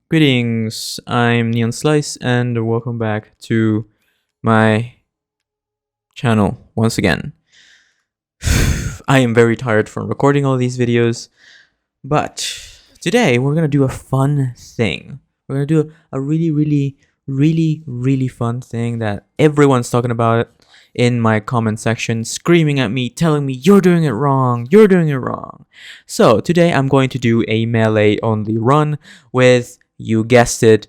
Greetings, I'm NeonSlice and welcome back to my channel once again. I am very tired from recording all these videos, but today we're gonna do a fun thing. We're gonna do a really fun thing that everyone's talking about in my comment section, screaming at me, telling me you're doing it wrong, you're doing it wrong. So today I'm going to do a melee only run with, you guessed it,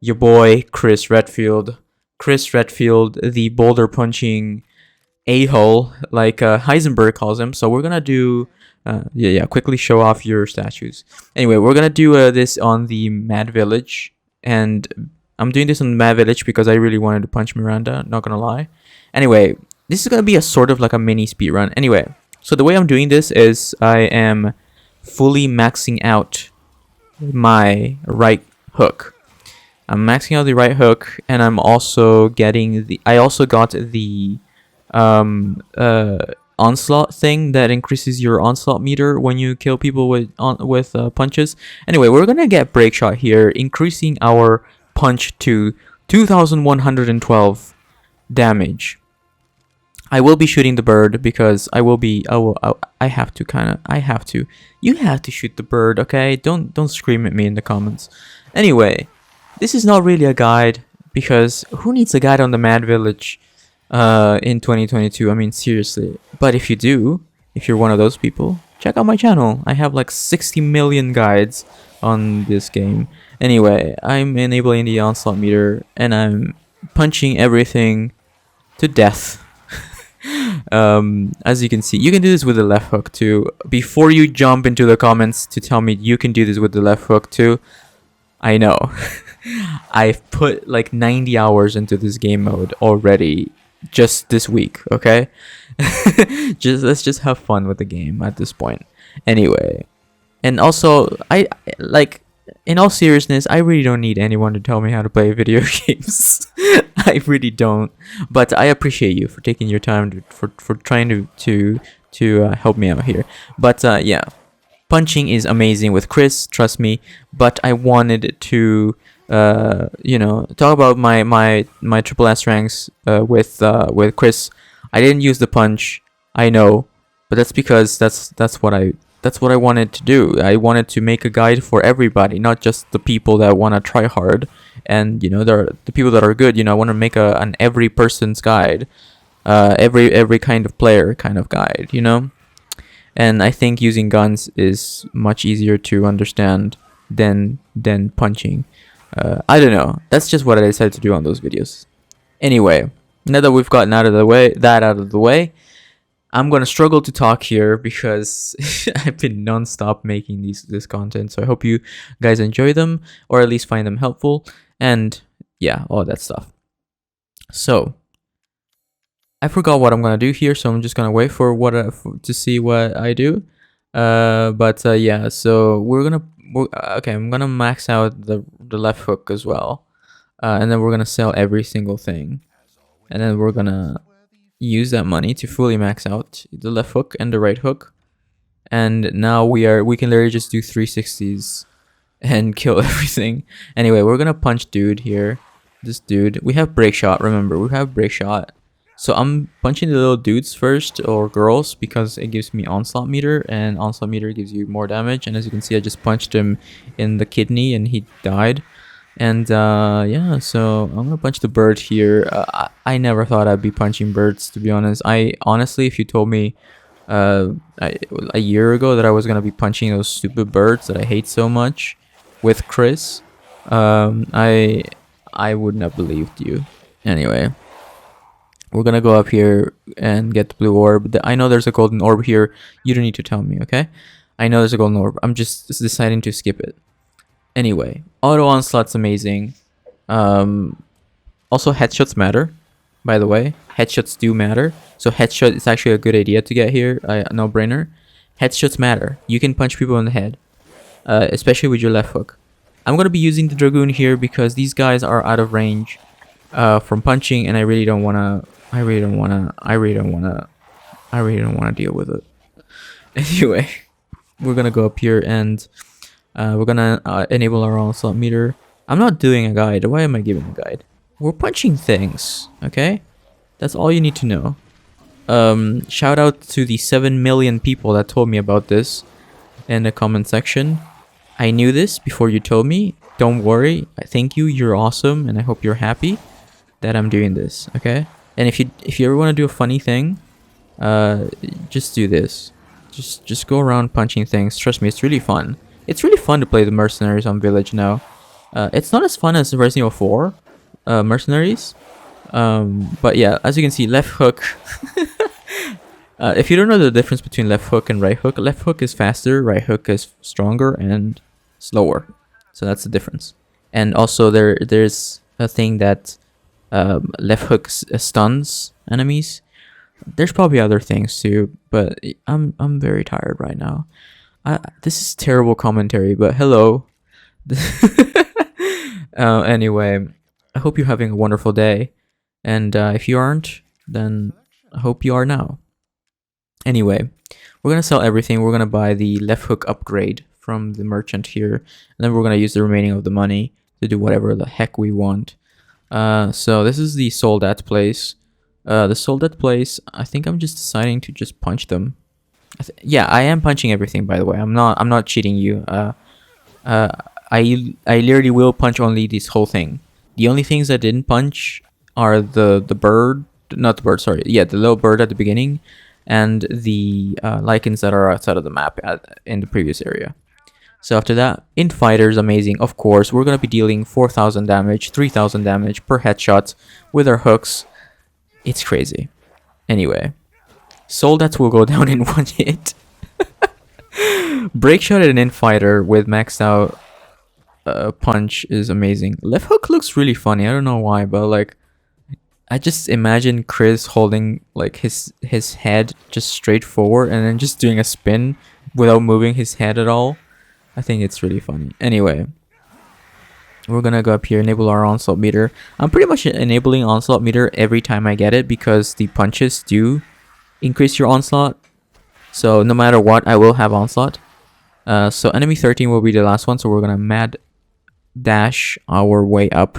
your boy Chris Redfield. Chris Redfield, the boulder punching a-hole, like Heisenberg calls him. So we're gonna do, quickly show off your statues. Anyway, we're gonna do this on the Mad Village, and I'm doing this on the Mad Village because I really wanted to punch Miranda, not gonna lie. Anyway, this is gonna be a sort of like a mini speed run. Anyway, so the way I'm doing this is I am fully maxing out my right hook. I'm maxing out the right hook, and I'm also getting the. I also got the onslaught thing that increases your onslaught meter when you kill people with punches. Anyway, we're gonna get break shot here, increasing our punch to 2,112 damage. I will be shooting the bird because I have to. You have to shoot the bird, okay? Don't scream at me in the comments. Anyway, this is not really a guide because who needs a guide on the Mad Village in 2022? I mean, seriously. But if you do, if you're one of those people, check out my channel. I have like 60 million guides on this game. Anyway, I'm enabling the onslaught meter and I'm punching everything to death. As you can see, you can do this with the left hook too. Before you jump into the comments to tell me you can do this with the left hook too, I know. I've put like 90 hours into this game mode already just this week, okay? Let's just have fun with the game at this point. Anyway, and also I like, in all seriousness, I really don't need anyone to tell me how to play video games. I really don't. But I appreciate you for taking your time for trying to help me out here. But yeah, punching is amazing with Chris, trust me. But I wanted to talk about my triple S ranks with Chris. I didn't use the punch, I know, but that's because that's what I wanted to do. I wanted to make a guide for everybody, not just the people that want to try hard. And the people that are good. I want to make an every person's guide, every kind of player kind of guide. And I think using guns is much easier to understand than punching. I don't know. That's just what I decided to do on those videos. Anyway, now that we've gotten out of the way, I'm gonna struggle to talk here because I've been non-stop making this content. So I hope you guys enjoy them, or at least find them helpful, and yeah, all that stuff. So I forgot what I'm gonna do here, so I'm just gonna wait for to see what I do. Yeah. So I'm gonna max out the left hook as well, and then we're gonna sell every single thing, and then we're gonna use that money to fully max out the left hook and the right hook, and now we can literally just do 360s and kill everything. Anyway, we're gonna punch dude here. This dude, we have break shot. Remember, we have break shot. So I'm punching the little dudes first, or girls, because it gives me onslaught meter, and onslaught meter gives you more damage. And as you can see, I just punched him in the kidney and he died. And yeah, so I'm gonna punch the bird here. I never thought I'd be punching birds, to be honest. I honestly, if you told me a year ago that I was gonna be punching those stupid birds that I hate so much with Chris, I wouldn't have believed you. Anyway, we're gonna go up here and get the blue orb. I know there's a golden orb here. You don't need to tell me, okay? I know there's a golden orb. I'm just deciding to skip it. Anyway, auto onslaught's amazing. Also, headshots matter, by the way. Headshots do matter. So headshot is actually a good idea to get here. No brainer. Headshots matter. You can punch people in the head, especially with your left hook. I'm gonna be using the dragoon here because these guys are out of range from punching, and I really don't wanna deal with it. Anyway, we're gonna go up here and We're gonna enable our onslaught meter. I'm not doing a guide. Why am I giving a guide? We're punching things, okay? That's all you need to know. Shout out to the 7 million people that told me about this in the comment section. I knew this before you told me. Don't worry. Thank you. You're awesome, and I hope you're happy that I'm doing this, okay? And if you ever want to do a funny thing, just do this. Just go around punching things. Trust me, it's really fun. It's really fun to play the Mercenaries on Village now. It's not as fun as Resident Evil 4 Mercenaries. But yeah, as you can see, left hook. If you don't know the difference between left hook and right hook, left hook is faster, right hook is stronger and slower. So that's the difference. And also there's a thing that left hook stuns enemies. There's probably other things too, but I'm very tired right now. This is terrible commentary, but hello. Anyway, I hope you're having a wonderful day, and if you aren't, then I hope you are now. Anyway, we're gonna sell everything. We're gonna buy the left hook upgrade from the merchant here, and then we're gonna use the remaining of the money to do whatever the heck we want. So this is the sold at place. The sold at place, I think I'm just deciding to just punch them. Yeah, I am punching everything, by the way. I'm not cheating you. I literally will punch only this whole thing. The only things I didn't punch are the bird, not the bird, sorry. Yeah, the little bird at the beginning, and the lichens that are outside of the map in the previous area. So after that, in fighters, amazing. Of course, we're gonna be dealing 4,000 damage, 3,000 damage per headshot with our hooks. It's crazy. Anyway, soldats will go down in one hit. Break shot at an infighter with maxed out punch is amazing. Left hook looks really funny. I don't know why, but like, I just imagine Chris holding like his head just straight forward and then just doing a spin without moving his head at all. I think it's really funny. Anyway, we're gonna go up here, enable our onslaught meter. I'm pretty much enabling onslaught meter every time I get it because the punches do increase your onslaught. So no matter what, I will have onslaught. So enemy 13 will be the last one, so we're gonna mad dash our way up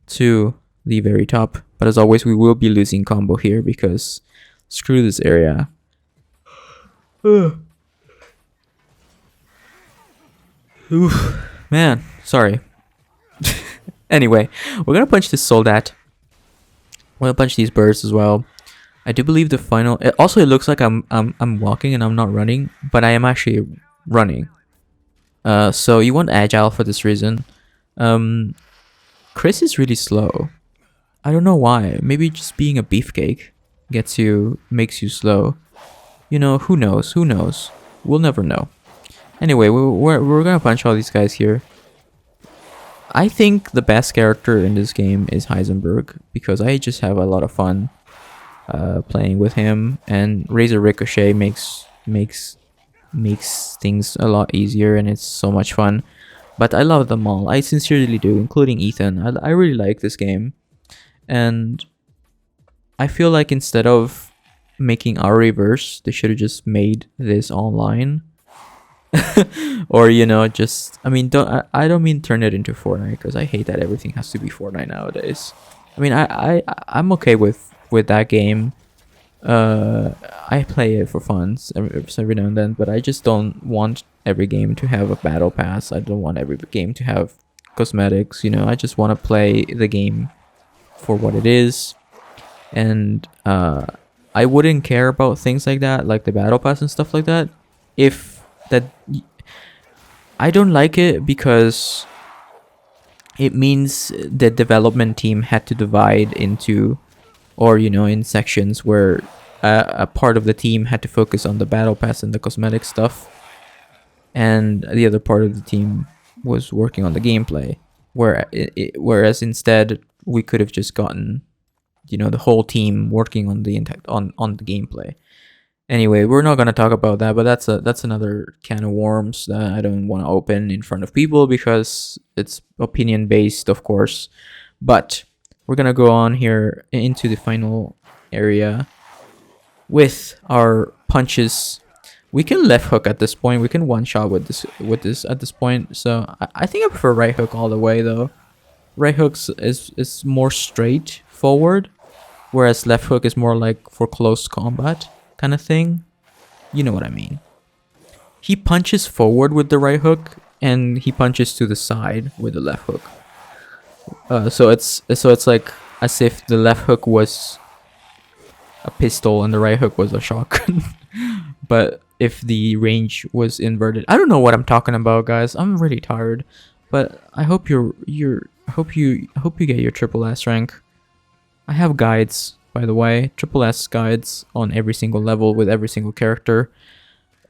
to the very top. But as always, we will be losing combo here because screw this area. Oof, man, sorry. Anyway, we're gonna punch this soldat. We're gonna punch these birds as well. I do believe the final. It looks like I'm walking and I'm not running, but I am actually running. So you want agile for this reason. Chris is really slow. I don't know why. Maybe just being a beefcake makes you slow. You know, who knows? Who knows? We'll never know. Anyway, we're gonna punch all these guys here. I think the best character in this game is Heisenberg because I just have a lot of fun playing with him, and Razor Ricochet makes things a lot easier, and it's so much fun. But I love them all. I sincerely do, including Ethan. I really like this game, and I feel like instead of making our reverse, they should have just made this online. Or you know, just I don't mean turn it into Fortnite because I hate that everything has to be Fortnite nowadays. I mean, I'm okay with that game. I play it for fun every now and then, but I just don't want every game to have a battle pass. I don't want every game to have cosmetics. You know, I just want to play the game for what it is, and I wouldn't care about things like that, like the battle pass and stuff like that, if that. I don't like it because it means the development team had to divide into, or you know, in sections where a part of the team had to focus on the battle pass and the cosmetic stuff, and the other part of the team was working on the gameplay. Whereas instead we could have just gotten, you know, the whole team working on the on the gameplay. Anyway, we're not gonna talk about that, but that's another can of worms that I don't want to open in front of people because it's opinion based, of course. But we're gonna go on here into the final area with our punches. We can left hook at this point. We can one shot with this at this point. So I think I prefer right hook all the way though. Right hooks is more straightforward, whereas left hook is more like for close combat kind of thing. You know what I mean. He punches forward with the right hook, and he punches to the side with the left hook. So it's like as if the left hook was a pistol and the right hook was a shotgun. But if the range was inverted, I don't know what I'm talking about, guys. I'm really tired, but I hope I hope you get your triple S rank. I have guides, by the way, triple S guides on every single level with every single character.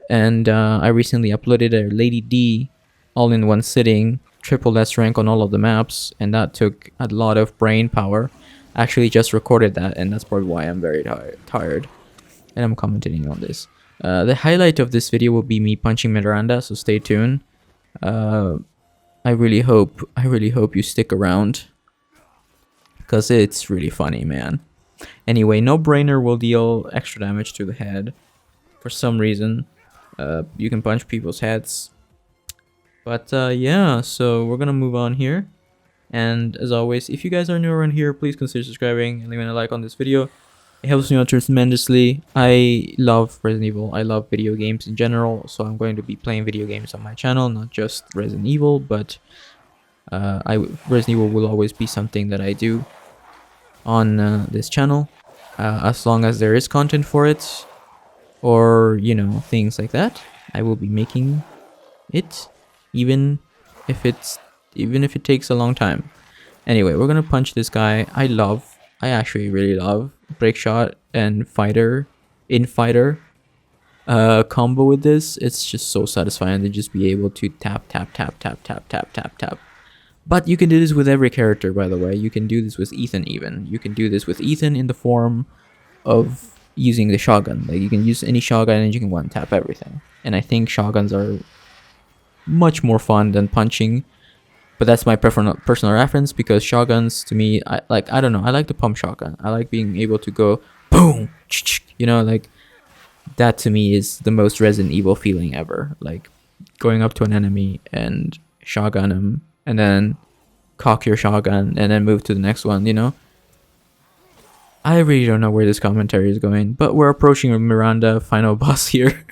And I recently uploaded a Lady D all in one sitting, triple S rank on all of the maps, and that took a lot of brain power. I actually just recorded that, and that's probably why I'm very tired. And I'm commenting on this. The highlight of this video will be me punching Miranda, so stay tuned. I really hope you stick around, because it's really funny, man. Anyway, no brainer will deal extra damage to the head for some reason. You can punch people's heads. But yeah, so we're gonna move on here. And as always, if you guys are new around here, please consider subscribing and leaving a like on this video. It helps me out tremendously. I love Resident Evil. I love video games in general, so I'm going to be playing video games on my channel, not just Resident Evil, but Resident Evil will always be something that I do on this channel, as long as there is content for it, or you know, things like that. I will be making it, even if it takes a long time. Anyway, we're gonna punch this guy. I actually really love break shot and fighter combo with this. It's just so satisfying to just be able to tap. But you can do this with every character, by the way. You can do this with Ethan even. You can do this with Ethan in the form of using the shotgun. Like, you can use any shotgun and you can one tap everything. And I think shotguns are much more fun than punching. But that's my personal reference, because shotguns to me, I don't know, I like the pump shotgun. I like being able to go boom, you know, like that to me is the most Resident Evil feeling ever. Like going up to an enemy and shotgun him, and then cock your shotgun and then move to the next one, you know. I really don't know where this commentary is going, but we're approaching a Miranda final boss here.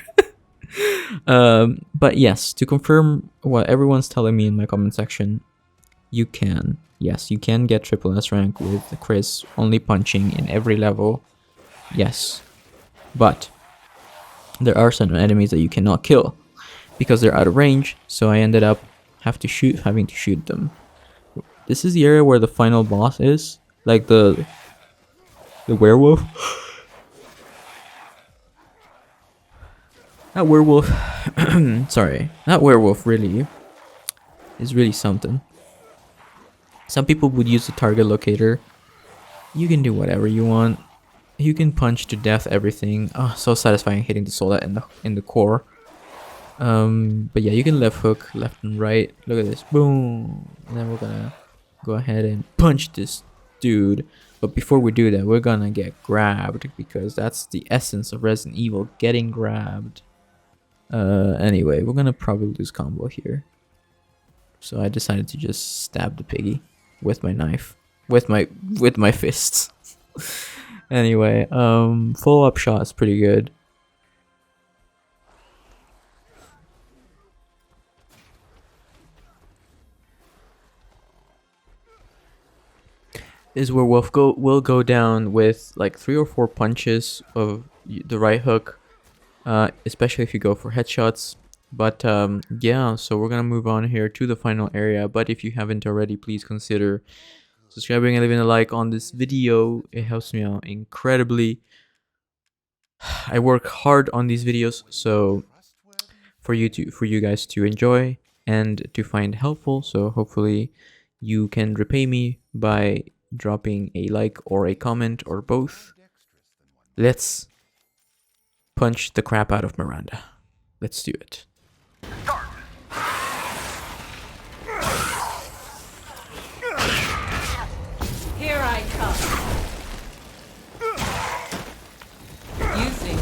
But yes, to confirm what everyone's telling me in my comment section, you can get triple S rank with Chris only punching in every level. Yes, but there are some enemies that you cannot kill because they're out of range, so I ended up having to shoot them. This is the area where the final boss is, like the werewolf. That werewolf, sorry, that werewolf really is really something. Some people would use the target locator. You can do whatever you want. You can punch to death everything. Oh, so satisfying hitting the soldat in the core. But yeah, you can left hook left and right. Look at this, boom. And then we're gonna go ahead and punch this dude. But before we do that, we're gonna get grabbed, because that's the essence of Resident Evil, getting grabbed. Anyway, we're gonna probably lose combo here, so I decided to just stab the piggy with my knife, with my fists. Anyway, follow-up shot is pretty good. This werewolf will go down with like 3 or 4 punches of the right hook. Especially if you go for headshots. But yeah, so we're gonna move on here to the final area. But if you haven't already, please consider subscribing and leaving a like on this video. It helps me out incredibly. I work hard on these videos, so for you guys to enjoy and to find helpful. So hopefully you can repay me by dropping a like or a comment or both. Let's punch the crap out of Miranda. Let's do it. Here I come. You think